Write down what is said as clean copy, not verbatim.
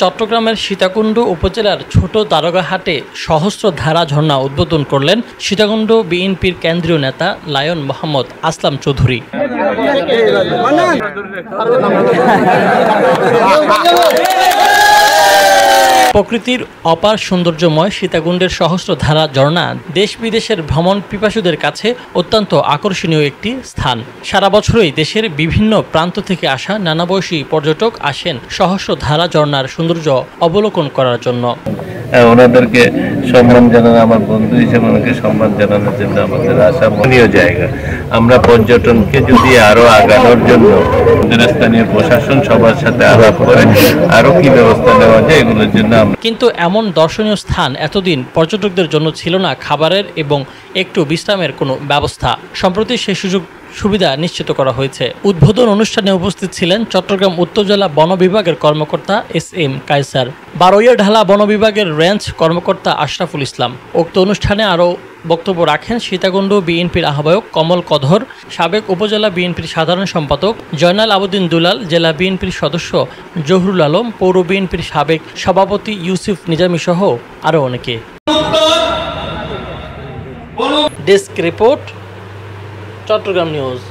চট্টগ্রামের সীতাকুণ্ড উপজেলার ছোট দারোগাহাটে সহস্রধারা ঝর্ণা উদ্বোধন করলেন সীতাকুণ্ড বিএনপির কেন্দ্রীয় নেতা লায়ন মোহাম্মদ আসলাম চৌধুরী। প্রকৃতির অপার সৌন্দর্যময় সীতাকুণ্ডের সহস্রধারা ঝর্ণা দেশ বিদেশের ভ্রমণ পিপাসুদের কাছে অত্যন্ত আকর্ষণীয় একটি স্থান। সারা বছরই দেশের বিভিন্ন প্রান্ত থেকে আসা নানা বয়সী পর্যটক আসেন সহস্রধারা ঝর্ণার সৌন্দর্য অবলোকন করার জন্য। ওনাদেরকে সম্মান জানানো, আমার বন্ধু হিসেবে ওনাকে সম্মান জানানোর জন্য আমাদের আসা মনীয় জায়গা। আমরা পর্যটনকে যদি আরো আগানোর জন্য স্থানীয় প্রশাসন সবার সাথে আলাপ করে আরো কি ব্যবস্থা নেওয়া যায় এগুলোর জন্য। কিন্তু এমন দর্শনীয় স্থান এতদিন পর্যটকদের জন্য ছিল না খাবারের এবং একটু বিশ্রামের কোনো ব্যবস্থা। সম্প্রতি সেই সুবিধা নিশ্চিত করা হয়েছে। উদ্বোধন অনুষ্ঠানে উপস্থিত ছিলেন চট্টগ্রাম উত্তর জেলা বন বিভাগের কর্মকর্তা এস.এম. কায়সার, বারৈয়াঢালা বন বিভাগের রেঞ্জ কর্মকর্তা আশরাফুল ইসলাম। উক্ত অনুষ্ঠানে আরও বক্তব্য রাখেন সীতাকুণ্ড বিএনপির আহ্বায়ক কমল কদর, সাবেক উপজেলা বিএনপির সাধারণ সম্পাদক জয়নাল আবেদিন দুলাল, জেলা বিএনপির সদস্য জহুরুল আলম, পৌর বিএনপির সাবেক সভাপতি ইউসুফ নিজামী সহ আরও অনেকে। Desk report, Chittagong news.